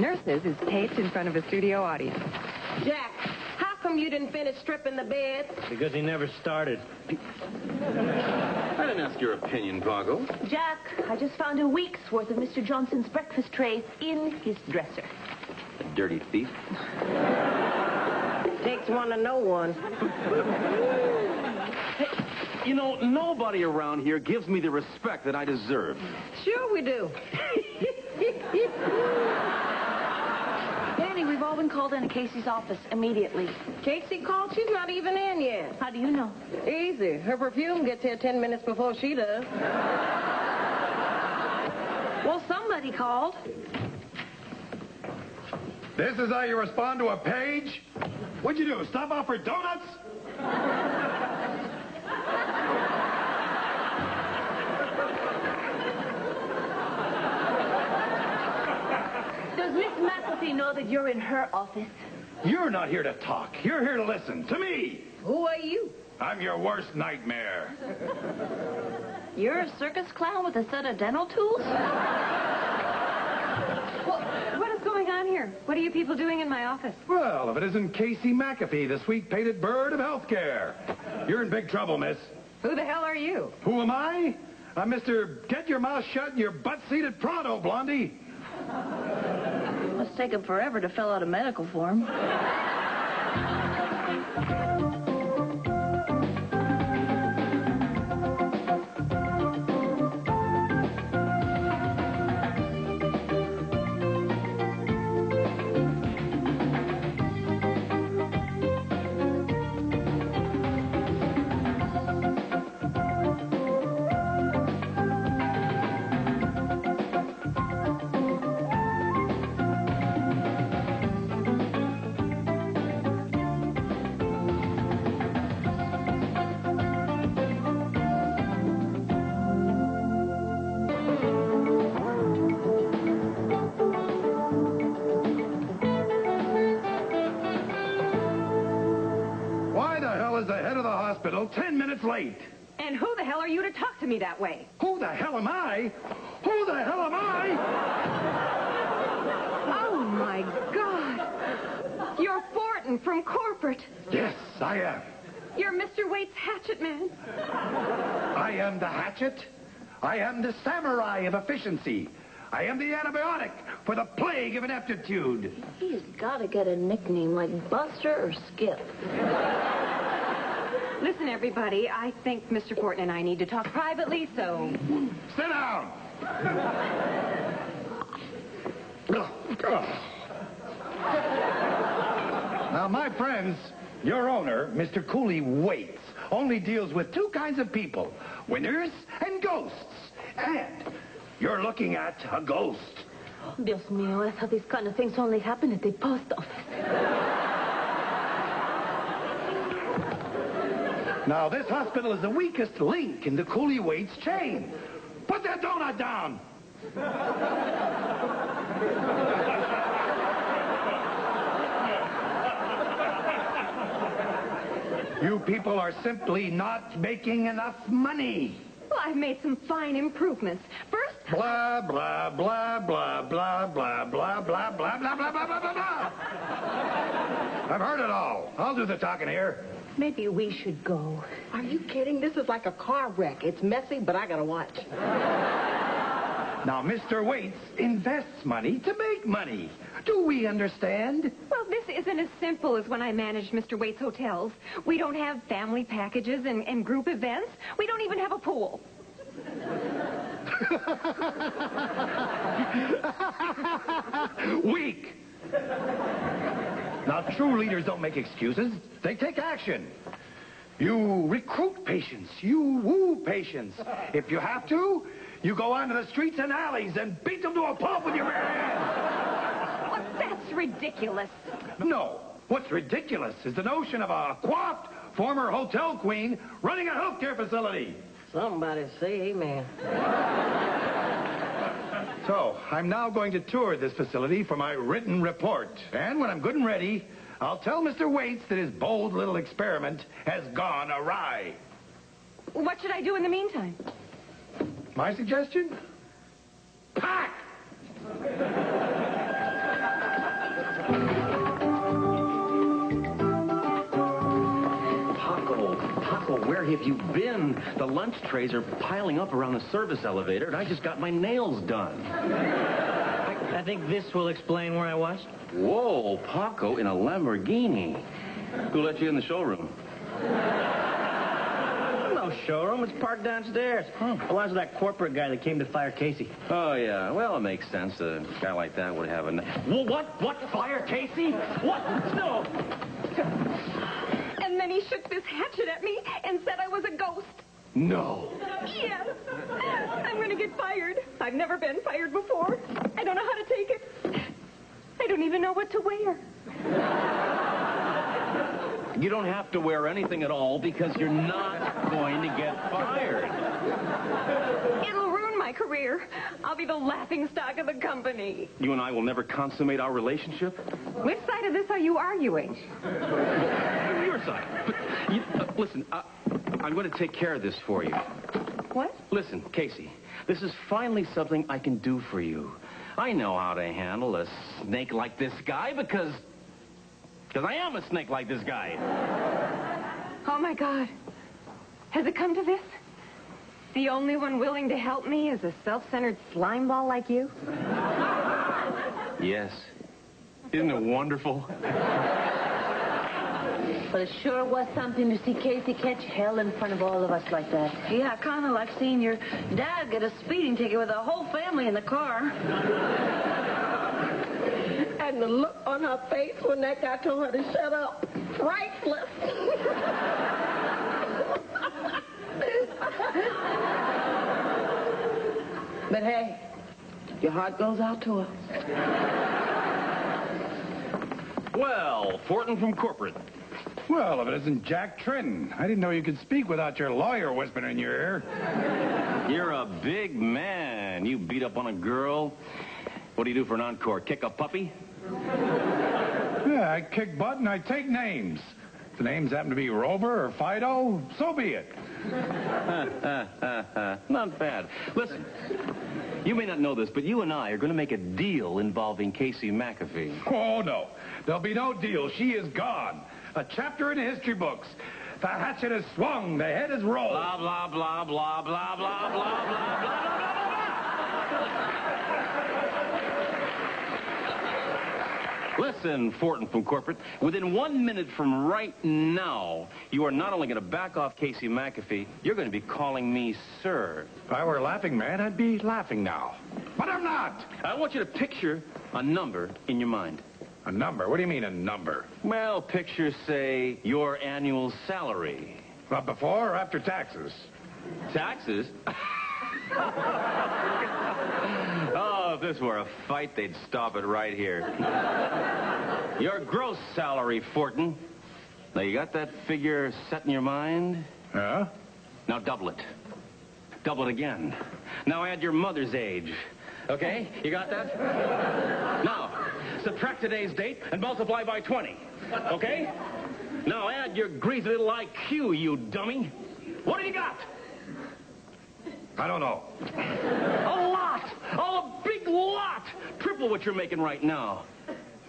Nurses is taped in front of a studio audience. Jack, how come you didn't finish stripping the bed? Because he never started. I didn't ask your opinion, Vago. Jack, I just found a week's worth of Mr. Johnson's breakfast trays in his dresser. A dirty thief. Takes one to know one. You know, nobody around here gives me the respect that I deserve. Sure we do. Danny, we've all been called into Casey's office immediately. Casey called? She's not even in yet. How do you know? Easy. Her perfume gets here 10 minutes before she does. Well, somebody called. This is how you respond to a page? What'd you do, stop off for donuts? Does Miss McAfee know that you're in her office? You're not here to talk. You're here to listen to me. Who are you? I'm your worst nightmare. You're a circus clown with a set of dental tools? What is going on here? What are you people doing in my office? Well, if it isn't Casey McAfee, the sweet-pated bird of healthcare. You're in big trouble, miss. Who the hell are you? Who am I? I'm Mr. Get Your Mouth Shut and Your Butt Seated Pronto, Blondie. Must take him forever to fill out a medical form. The head of the hospital 10 minutes late. And who the hell are you to talk to me that way? Who the hell am I? Who the hell am I? Oh, my God. You're Thornton from corporate. Yes, I am. You're Mr. Waite's hatchet man. I am the hatchet. I am the samurai of efficiency. I am the antibiotic for the plague of ineptitude. He's got to get a nickname like Buster or Skip. Listen, everybody, I think Mr. Fortin and I need to talk privately, so... Sit down! Now, my friends, your owner, Mr. Cooley Waits, only deals with two kinds of people, winners and ghosts. And you're looking at a ghost. Dios mío, I thought these kind of things only happen at the post office. Now, this hospital is the weakest link in the Cooley Waits chain. Put that donut down. You people are simply not making enough money. Well, I've made some fine improvements. First... Blah, blah, blah, blah, blah, blah, blah, blah, blah, blah, blah, blah, blah, blah, blah. I've heard it all. I'll do the talking here. Maybe we should go. Are you kidding? This is like a car wreck. It's messy, but I gotta watch. Now, Mr. Waits invests money to make money. Do we understand? Well, this isn't as simple as when I managed Mr. Waite's hotels. We don't have family packages and group events. We don't even have a pool. Weak. Now, true leaders don't make excuses. They take action. You recruit patients. You woo patients. If you have to, you go onto the streets and alleys and beat them to a pulp with your bare hands. Well, that's ridiculous. No. What's ridiculous is the notion of a coiffed former hotel queen running a healthcare facility. Somebody say amen. So, I'm now going to tour this facility for my written report. And when I'm good and ready, I'll tell Mr. Waits that his bold little experiment has gone awry. What should I do in the meantime? My suggestion? Pack! Where have you been? The lunch trays are piling up around the service elevator, and I just got my nails done. I think this will explain where I was. Whoa, Paco in a Lamborghini. Who let you in the showroom? No showroom. It's parked downstairs. Belongs to that corporate guy that came to fire Casey. Oh, yeah. Well, it makes sense. A guy like that would have a... Well, what? Fire Casey? What? No. And then he shook this hatchet at me and said I was a ghost. No. Yes. I'm going to get fired. I've never been fired before. I don't know how to take it. I don't even know what to wear. You don't have to wear anything at all because you're not going to get fired. It'll ruin my career. I'll be the laughingstock of the company. You and I will never consummate our relationship? Which side of this are you arguing? Your side. But, listen, I'm going to take care of this for you. What? Listen, Casey, this is finally something I can do for you. I know how to handle a snake like this guy because I am a snake like this guy. Oh, my God. Has it come to this? The only one willing to help me is a self-centered slime ball like you? Yes. Isn't it wonderful? But it sure was something to see Casey catch hell in front of all of us like that. Yeah, kind of like seeing your dad get a speeding ticket with the whole family in the car. And the look on her face when that guy told her to shut up. Priceless. But hey, your heart goes out to her. Well, Fortin from corporate. Well, if it isn't Jack Trenton. I didn't know you could speak without your lawyer whispering in your ear. You're a big man. You beat up on a girl. What do you do for an encore? Kick a puppy? Yeah, I kick butt and I take names. If the names happen to be Rover or Fido, so be it. Not bad. Listen, you may not know this, but you and I are going to make a deal involving Casey McAfee. Oh, no. There'll be no deal. She is gone. A chapter in the history books. The hatchet is swung. The head is rolled. Blah, blah, blah, blah, blah, blah, blah, blah, blah, blah, blah, blah. Listen, Fortin from corporate, within 1 minute from right now, you are not only going to back off Casey McAfee, you're going to be calling me sir. If I were a laughing man, I'd be laughing now. But I'm not. I want you to picture a number in your mind. A number? What do you mean, a number? Well, picture, say, your annual salary. Well, before or after taxes? Taxes? Oh, if this were a fight, they'd stop it right here. Your gross salary, Fortin. Now, you got that figure set in your mind? Yeah? Now, double it. Double it again. Now, add your mother's age. Okay? You got that? Now, subtract today's date and multiply by 20. Okay? Now, add your greasy little IQ, you dummy. What have you got? I don't know. A lot! A big lot! Triple what you're making right now.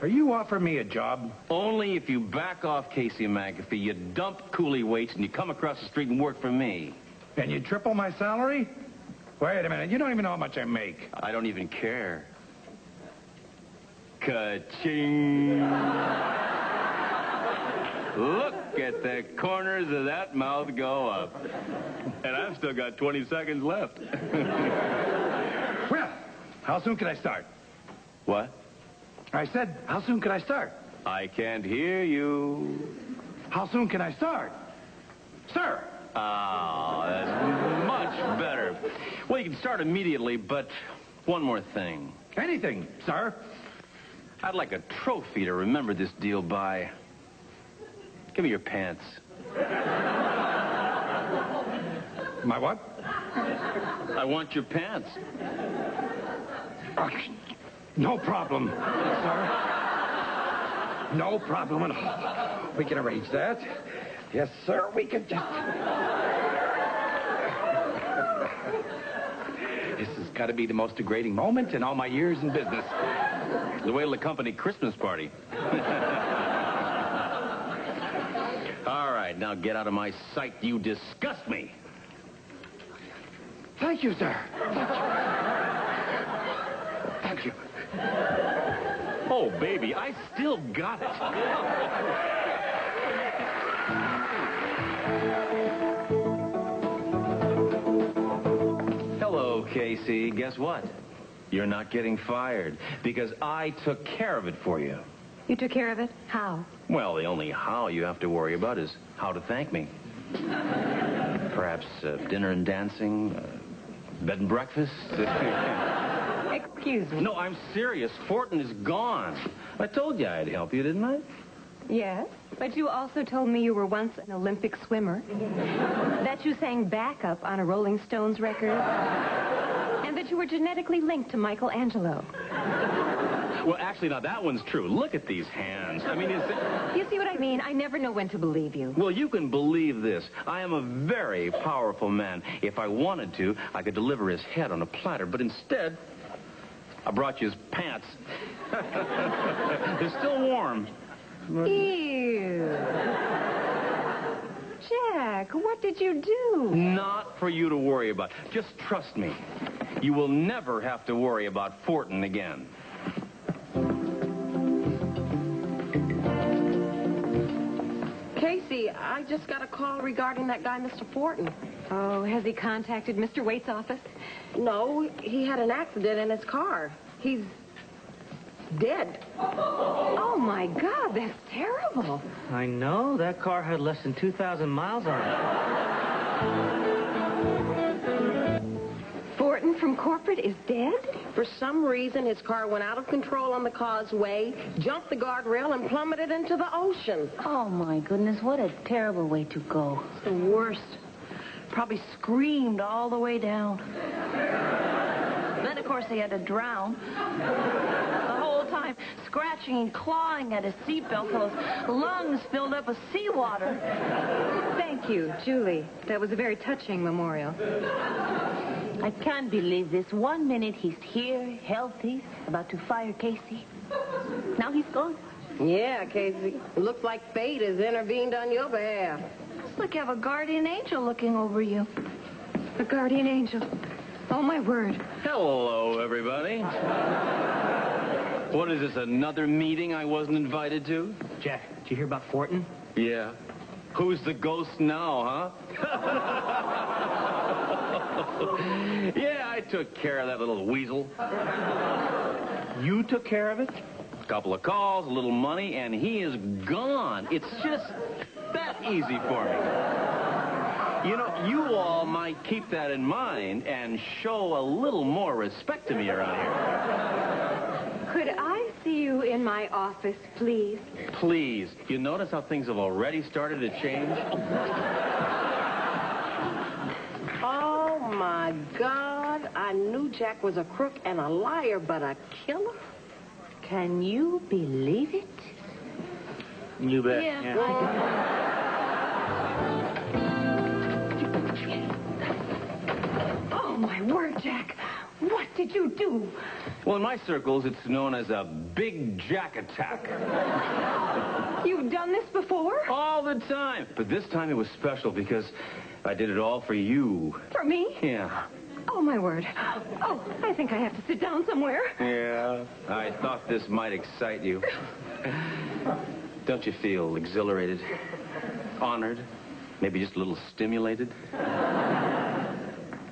Are you offering me a job? Only if you back off Casey McAfee, you dump coolie weights, and you come across the street and work for me. And you triple my salary? Wait a minute. You don't even know how much I make. I don't even care. Ka-ching! Look at the corners of that mouth go up. And I've still got 20 seconds left. Well, how soon can I start? What? I said, how soon can I start? I can't hear you. How soon can I start? Sir! Oh, that's much better. Well, you can start immediately, but one more thing. Anything, sir. I'd like a trophy to remember this deal by. Give me your pants. My what? I want your pants. No problem, sir. No problem at all. We can arrange that. Yes, sir, we can just... This has got to be the most degrading moment in all my years in business. The way to the company Christmas party. All right. right, now get out of my sight. You disgust me. Thank you, sir. Thank you. Oh, baby, I still got it. Hello, Casey. Guess what? You're not getting fired because I took care of it for you. You took care of it? How? Well, the only how you have to worry about is how to thank me. Perhaps dinner and dancing, bed and breakfast. Excuse me. No, I'm serious. Fortin is gone. I told you I'd help you, didn't I? Yes, but you also told me you were once an Olympic swimmer, that you sang backup on a Rolling Stones record, and that you were genetically linked to Michelangelo. Well, actually, now that one's true. Look at these hands. I mean, You see what I mean? I never know when to believe you. Well, you can believe this. I am a very powerful man. If I wanted to, I could deliver his head on a platter, but instead, I brought you his pants. They're still warm. Ew. Jack, what did you do? Not for you to worry about. Just trust me. You will never have to worry about Fortin again. Casey, I just got a call regarding that guy, Mr. Fortin. Oh, has he contacted Mr. Waite's office? No, he had an accident in his car. He's dead. Oh, my God, that's terrible. I know. That car had less than 2,000 miles on it. Fortin from corporate is dead? For some reason, his car went out of control on the causeway, jumped the guardrail, and plummeted into the ocean. Oh, my goodness, what a terrible way to go. It's the worst. Probably screamed all the way down. Then, of course, he had to drown. The whole time, scratching and clawing at his seatbelt till his lungs filled up with seawater. Thank you, Julie. That was a very touching memorial. I can't believe this. 1 minute he's here, healthy, about to fire Casey. Now he's gone. Yeah, Casey. Looks like fate has intervened on your behalf. It's like you have a guardian angel looking over you. A guardian angel. Oh, my word. Hello, everybody. What is this, another meeting I wasn't invited to? Jack, did you hear about Fortin? Yeah. Who's the ghost now, huh? Yeah, I took care of that little weasel. You took care of it? A couple of calls, a little money, and he is gone. It's just that easy for me. You know, you all might keep that in mind and show a little more respect to me around here. Could I see you in my office, please? Please. You notice how things have already started to change? Oh, my God. I knew Jack was a crook and a liar, but a killer? Can you believe it? You bet. Yeah. Oh, my word, Jack. What did you do? Well, in my circles, it's known as a big Jack attack. You've done this before? All the time. But this time it was special because I did it all for you. For me? Yeah. Oh, my word. Oh, I think I have to sit down somewhere. Yeah. I thought this might excite you. Don't you feel exhilarated? Honored? Maybe just a little stimulated?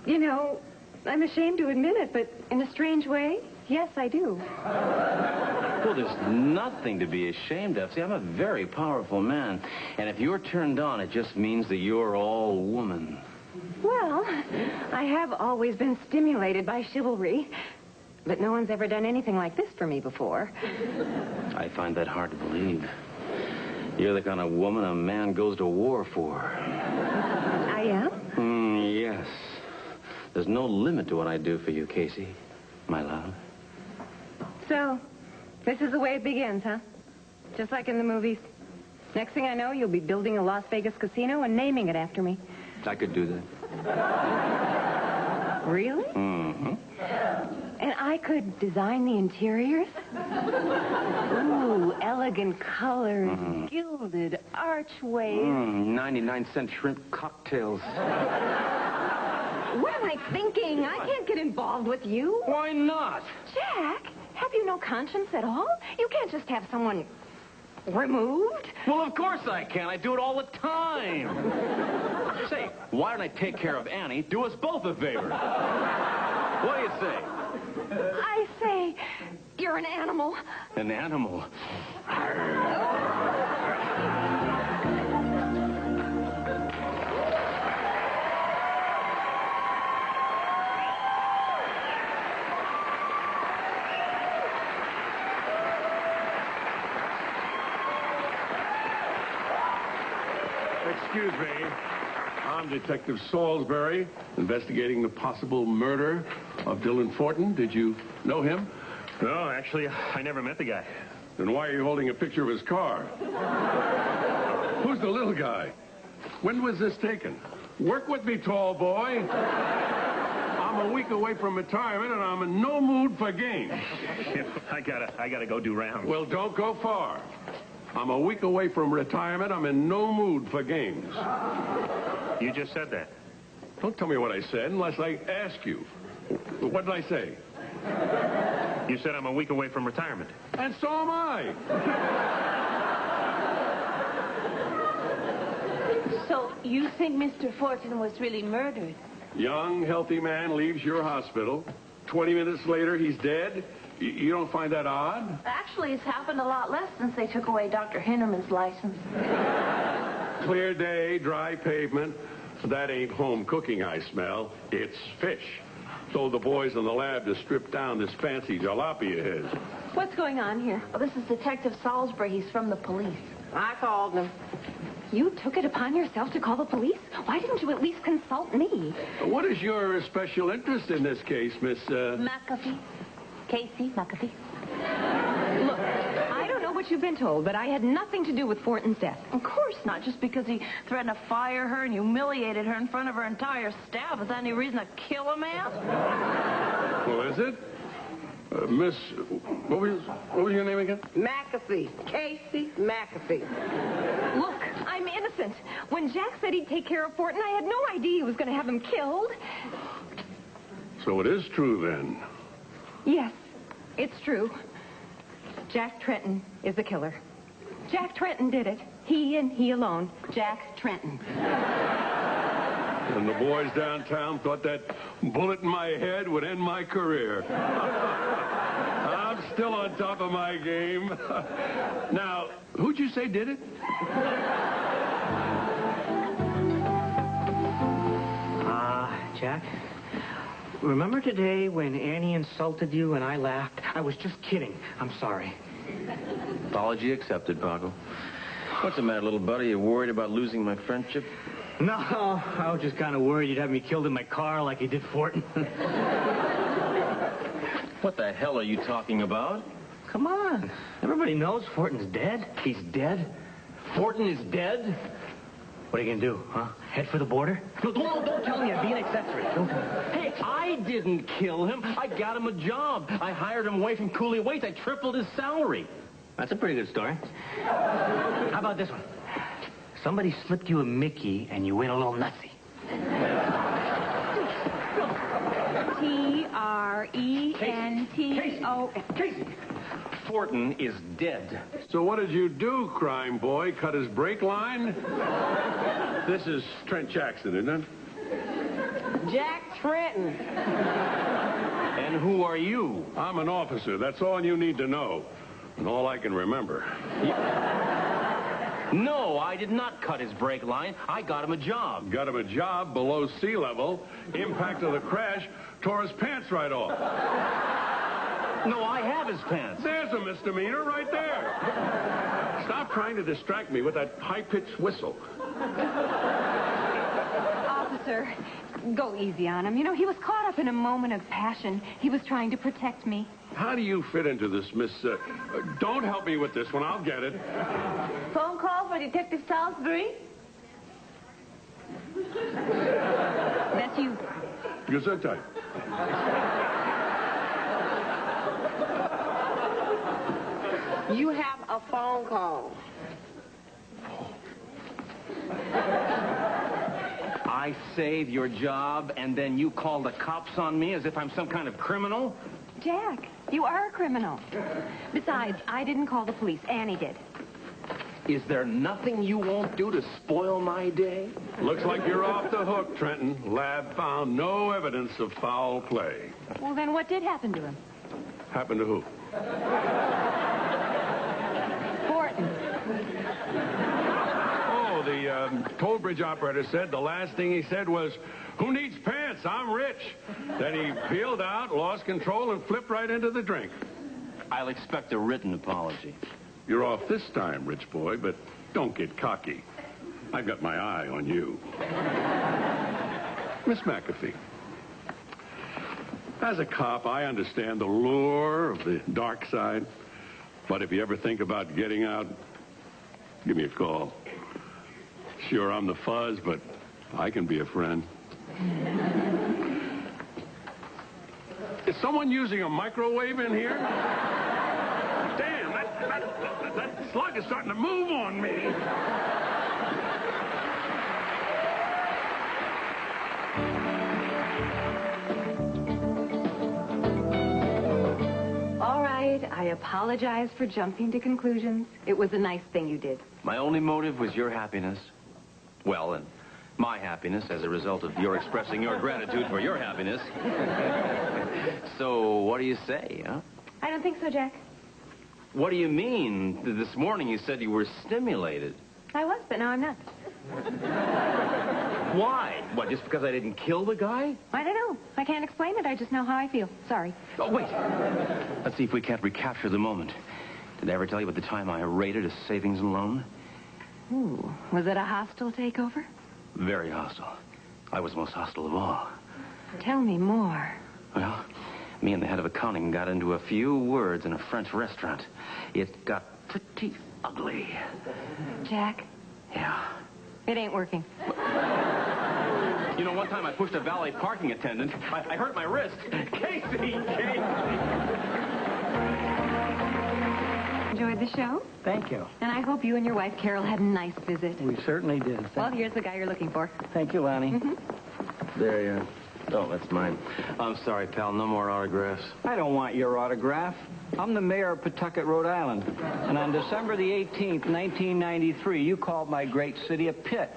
You know, I'm ashamed to admit it, but in a strange way, yes, I do. Well, there's nothing to be ashamed of. See, I'm a very powerful man. And if you're turned on, it just means that you're all woman. Well, I have always been stimulated by chivalry, but no one's ever done anything like this for me before. I find that hard to believe. You're the kind of woman a man goes to war for. I am? Yes. There's no limit to what I do for you, Casey, my love. So, this is the way it begins, huh? Just like in the movies. Next thing I know, you'll be building a Las Vegas casino and naming it after me. I could do that. Really? Mm-hmm. And I could design the interiors? Ooh, elegant colors, gilded archways. 99-cent shrimp cocktails. What am I thinking? I can't get involved with you. Why not? Jack, have you no conscience at all? You can't just have someone removed. Well, of course I can. I do it all the time. Say, why don't I take care of Annie, do us both a favor? What do you say? I say, you're an animal. An animal? Excuse me. I'm Detective Salisbury, investigating the possible murder of Dylan Fortin. Did you know him? No, actually, I never met the guy. Then why are you holding a picture of his car? Who's the little guy? When was this taken? Work with me, tall boy. I'm a week away from retirement, and I'm in no mood for games. I gotta go do rounds. Well, don't go far. I'm a week away from retirement. I'm in no mood for games. You just said that. Don't tell me what I said unless I ask you. What did I say? You said I'm a week away from retirement. And so am I. So you think Mr. Fortin was really murdered? Young, healthy man leaves your hospital. 20 minutes later, he's dead. You don't find that odd? Actually, it's happened a lot less since they took away Dr. Hinnerman's license. Clear day, dry pavement. That ain't home cooking I smell. It's fish. Told the boys in the lab to strip down this fancy jalopy of his. What's going on here? Well, this is Detective Salisbury. He's from the police. I called them. You took it upon yourself to call the police? Why didn't you at least consult me? What is your special interest in this case, Miss... McAfee. Casey McAfee. Look, I don't know what you've been told, but I had nothing to do with Fortin's death. Of course not. Just because he threatened to fire her and humiliated her in front of her entire staff. Is that any reason to kill a man? Well, is it? Miss... What was your name again? McAfee. Casey McAfee. Look, I'm innocent. When Jack said he'd take care of Fortin, I had no idea he was going to have him killed. So it is true, then. Yes, it's true. Jack Trenton is the killer. Jack Trenton did it. He and he alone. Jack Trenton. And the boys downtown thought that bullet in my head would end my career. I'm still on top of my game. Now, who'd you say did it? Jack, remember today when Annie insulted you and I laughed? I was just kidding. I'm sorry. Apology accepted, Paco. What's the matter, little buddy? You worried about losing my friendship? No, I was just kind of worried you'd have me killed in my car like you did Fortin. What the hell are you talking about? Come on. Everybody knows Fortin's dead. He's dead. Fortin is dead. What are you going to do, huh? Head for the border? No, don't tell me. I'd be an accessory. Don't tell me. Hey, I didn't kill him. I got him a job. I hired him away from Cooley Waits. I tripled his salary. That's a pretty good story. How about this one? Somebody slipped you a Mickey and you went a little nutsy. T-R-E-N-T-O... Casey! Fortin is dead. So what did you do, crime boy? Cut his brake line? This is Trent Jackson, isn't it? Jack Trenton. And who are you? I'm an officer. That's all you need to know. And all I can remember. No, I did not cut his brake line. I got him a job. Got him a job below sea level. Impact of the crash tore his pants right off. No, I have his pants. There's a misdemeanor right there. Stop trying to distract me with that high-pitched whistle. Officer, go easy on him. You know, he was caught up in a moment of passion. He was trying to protect me. How do you fit into this, Miss... don't help me with this one. I'll get it. Phone call for Detective Salisbury? That's you. Gesundheit. You have a phone call. I save your job, and then you call the cops on me as if I'm some kind of criminal? Jack, you are a criminal. Besides, I didn't call the police. Annie did. Is there nothing you won't do to spoil my day? Looks like you're off the hook, Trenton. Lab found no evidence of foul play. Well, then what did happen to him? Happened to who? Fortin. Oh, the toll bridge operator said the last thing he said was, "Who needs pants? I'm rich." Then he peeled out, lost control, and flipped right into the drink. I'll expect a written apology. You're off this time, rich boy, but don't get cocky. I've got my eye on you. Miss McAfee, as a cop, I understand the lure of the dark side. But if you ever think about getting out, give me a call. Sure, I'm the fuzz, but I can be a friend. Is someone using a microwave in here? Damn, that slug is starting to move on me. All right, I apologize for jumping to conclusions. It was a nice thing you did. My only motive was your happiness. Well, and my happiness as a result of your expressing your gratitude for your happiness. So, what do you say, huh? I don't think so, Jack. What do you mean? This morning you said you were stimulated. I was, but now I'm not. Why? What, just because I didn't kill the guy? I don't know. I can't explain it. I just know how I feel. Sorry. Oh, wait. Let's see if we can't recapture the moment. Did I ever tell you about the time I raided a savings and loan? Ooh, was it a hostile takeover? Very hostile. I was most hostile of all. Tell me more. Well, me and the head of accounting got into a few words in a French restaurant. It got pretty ugly. Jack, Yeah. it ain't working. You know, one time I pushed a valet parking attendant. I hurt my wrist. Casey! Enjoyed the show? Thank you. And I hope you and your wife, Carol, had a nice visit. We certainly did. Well, here's the guy you're looking for. Thank you, Lonnie. There you are. Oh, that's mine. I'm sorry, pal. No more autographs. I don't want your autograph. I'm the mayor of Pawtucket, Rhode Island. And on December the 18th, 1993, you called my great city a pit.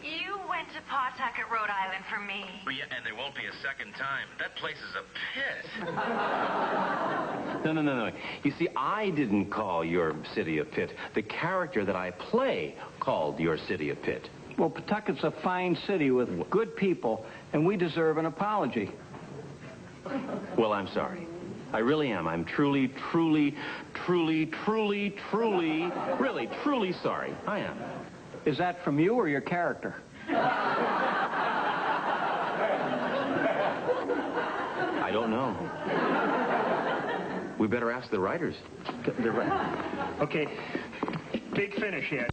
You went to Pawtucket, Rhode Island for me. Well, yeah, and there won't be a second time. That place is a pit. No. You see, I didn't call your city a pit. The character that I play called your city a pit. Well, Pawtucket's a fine city with good people, and we deserve an apology. Well, I'm sorry. I really am. I'm truly sorry. I am. Is that from you or your character? I don't know. We better ask the writers. Okay, big finish here.